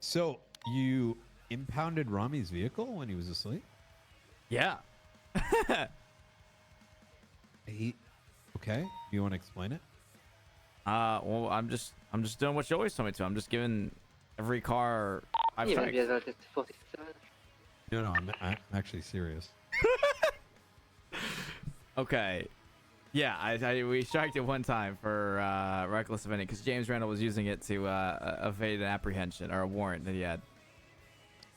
So you impounded Ramee's vehicle when he was asleep? Yeah. Okay. You want to explain it? Well, I'm just doing what you always told me to. I'm just giving every car I've Nie wiem, strikes. wie, to jest 47. No, I'm actually serious. Okay. Yeah, we striked it one time for reckless offending because James Randall was using it to evade an apprehension or a warrant that he had.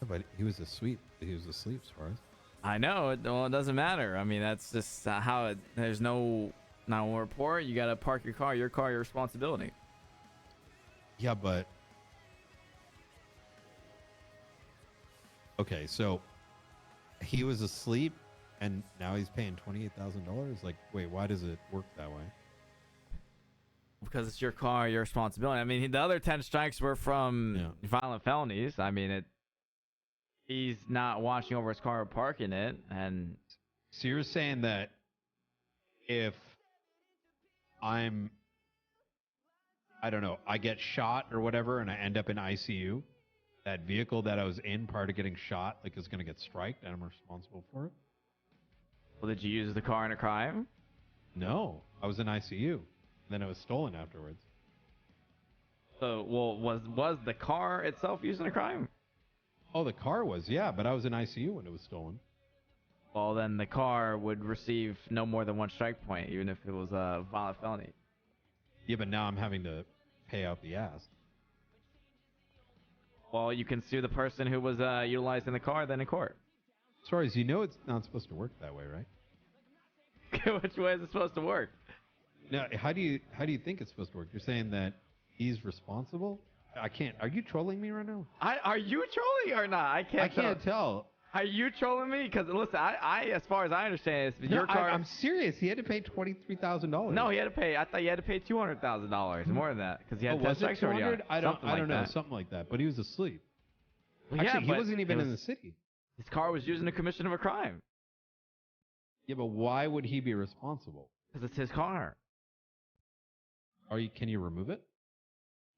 Yeah, but he was asleep. He was asleep, Suarez. I know. Well, it doesn't matter. I mean, that's just how it. There's no report. You gotta park your car. Your car, your responsibility. Yeah, but okay, so he was asleep and now he's paying $28,000. Like, wait, why does it work that way? Because it's your car, your responsibility. I mean, the other 10 strikes were from violent felonies. I mean, he's not watching over his car or parking it, and So you're saying that if I don't know, I get shot or whatever and I end up in ICU, that vehicle that I was in prior to getting shot, like, is going to get striked and I'm responsible for it? well, did you use the car in a crime? No, I was in ICU. Then it was stolen afterwards. So, well, was the car itself used in a crime? Oh, the car was, yeah, but I was in ICU when it was stolen. Well, then the car would receive no more than one strike point, even if it was a violent felony. Yeah, but now I'm having to pay out the ass. Well, you can sue the person who was utilizing the car then in court. Suarez, you know it's not supposed to work that way, right? Which way is it supposed to work? Now, how do you think it's supposed to work? You're saying that he's responsible? I can't. Are you trolling me right now? Are you trolling or not? I can't tell. Are you trolling me? Because listen, I as far as I understand, it's your car. I'm serious. He had to pay $23,000. No, he had to pay. I thought he had to pay $200,000 more than that because he had 10 strikes already on it. I don't know, something like that. But he was asleep. Well, Actually, yeah, he wasn't even in the city. His car was used in the commission of a crime. Yeah, but why would he be responsible? Because it's his car. Can you remove it?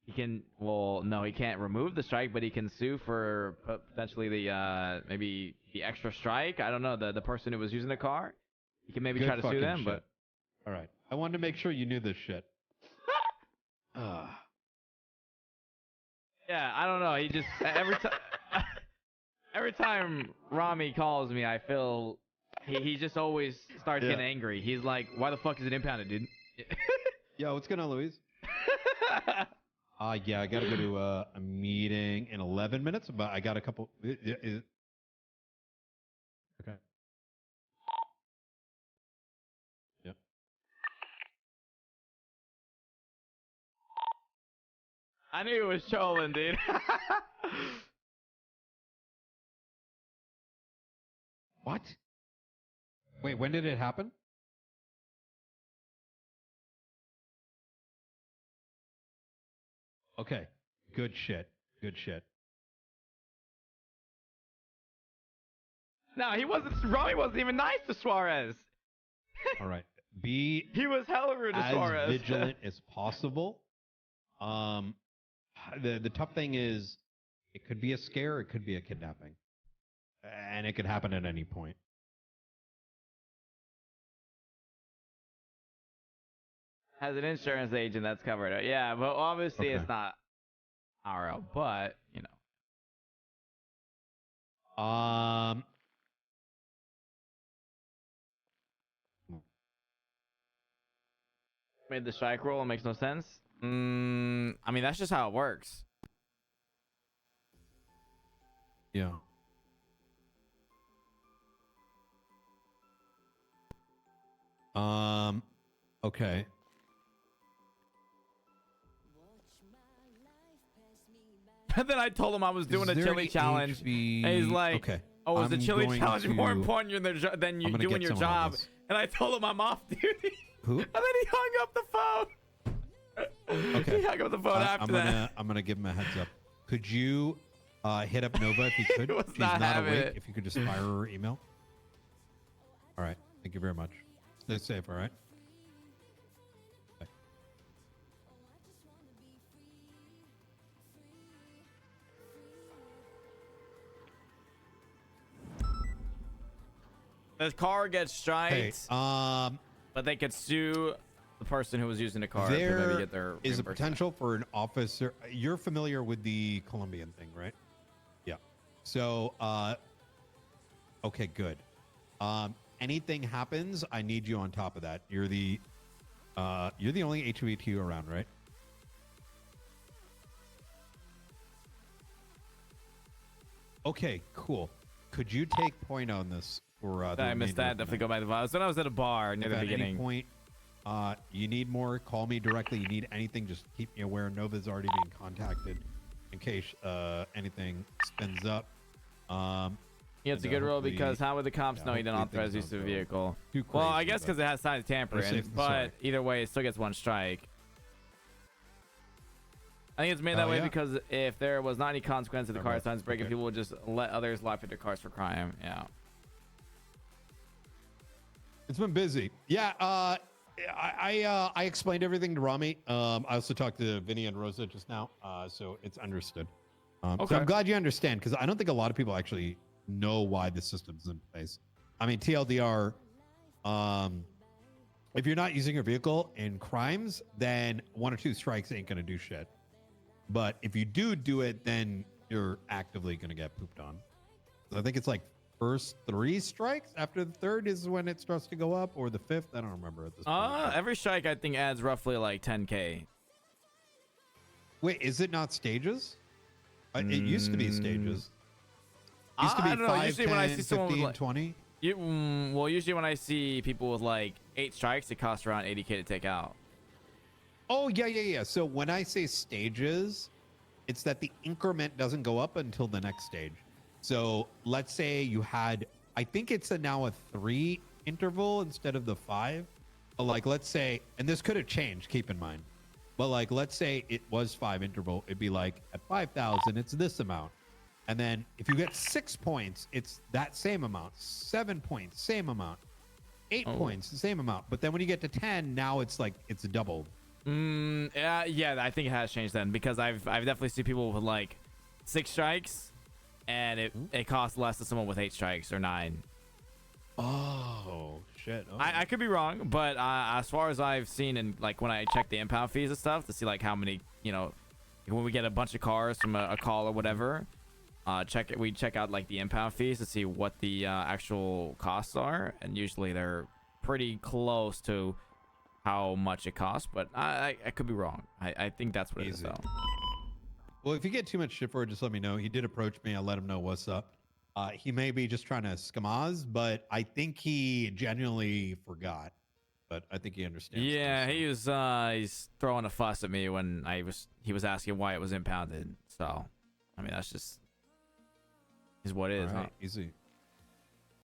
He can. Well, no, he can't remove the strike, but he can sue for potentially the maybe the extra strike. I don't know, the person who was using the car. He can maybe try to sue them, but. All right, I wanted to make sure you knew this shit. Yeah, I don't know. He just every time Ramee calls me, I feel he just always starts getting angry. He's like, "Why the fuck is it impounded, dude?" Yo, what's going on, Louise? Yeah, I gotta go to a meeting in 11 minutes, but I got a couple. Okay. Yep. I knew it was trolling, dude. What? Wait, when did it happen? Okay. Good shit. Good shit. No, Ramee wasn't even nice to Suarez. All right. Be He was hella rude to Suarez. as vigilant as possible. The tough thing is, it could be a scare, it could be a kidnapping, and it could happen at any point. Has an insurance agent that's covered it. Yeah, but obviously it's not RL, but you know. Made the strike roll. It makes no sense. I mean, that's just how it works. Yeah. Okay. And then I told him I was doing a chili challenge. And he's like, okay. "Oh, is the chili challenge more important than you doing your job?" And I told him I'm off duty. Who? And then he hung up the phone. Okay. He hung up the phone after that. I'm gonna give him a heads up. Could you hit up Nova if you could? He was She's not not having awake. it. If you could just fire her email. All right. Thank you very much. Stay safe. All right. Bye. The car gets striked, Hey, but they could sue the person who was using the car to maybe there get their is a reimbursement. potential for an officer. You're familiar with the Colombian thing, right? Yeah. So, okay, good. Anything happens, I need you on top of that. You're the only HVT around, right? Okay, cool. Could you take point on this for I missed that. Definitely go back to the files. When I was at a bar near the beginning. At any point, you need more, call me directly. You need anything, just keep me aware. Nova's already being contacted in case anything spins up. Yeah, it's a good rule because how would the cops know you didn't authorize use of the vehicle? Well, I guess because it has signs of tampering, but either way, it still gets one strike. I think it's made that way because if there was not any consequence of the car signs breaking, people would just let others lock their cars for crime. Yeah. It's been busy. Yeah. I explained everything to Ramee. I also talked to Vinny and Rosa just now, so it's understood. So I'm glad you understand because I don't think a lot of people actually know why the system's in place. I mean, TLDR, if you're not using your vehicle in crimes, then 1 or 2 strikes ain't gonna do shit. But if you do it, then you're actively gonna get pooped on. So I think it's like first 3 strikes. After the 3rd is when it starts to go up, or the 5th. I don't remember at this point. Every strike I think adds roughly like 10K. Wait, is it not stages? It used to be stages. It used to be I don't know. 5, Usually 10, when I see someone 15, with like, 20. Well, usually when I see people with like 8 strikes, it costs around 80K to take out. Oh, yeah. So when I say stages, it's that the increment doesn't go up until the next stage. So let's say you had, I think it's now a 3 interval instead of the 5. But like, let's say, and this could have changed, keep in mind. But like, let's say it was 5 interval. It'd be like at 5,000, it's this amount. And then if you get 6 points, it's that same amount. 7 points, same amount. 8 points, the same amount. But then when you get to 10, now it's like, it's doubled. Yeah, I think it has changed then because I've definitely seen people with like 6 strikes and it costs less than someone with 8 strikes or 9. Oh shit. Oh. I could be wrong, but as far as I've seen and like when I check the impound fees and stuff to see like how many, when we get a bunch of cars from a call or whatever, we check out like the impound fees to see what the actual costs are, and usually they're pretty close to how much it costs, but I could be wrong. I think that's what it is though. Well, if you get too much shit for it, just let me know. He did approach me. I let him know what's up. He may be just trying to scamaz, but I think he genuinely forgot. But I think he understands. Yeah, he was he's throwing a fuss at me when he was asking why it was impounded. So, I mean, that's just is what it is. All right, huh? easy.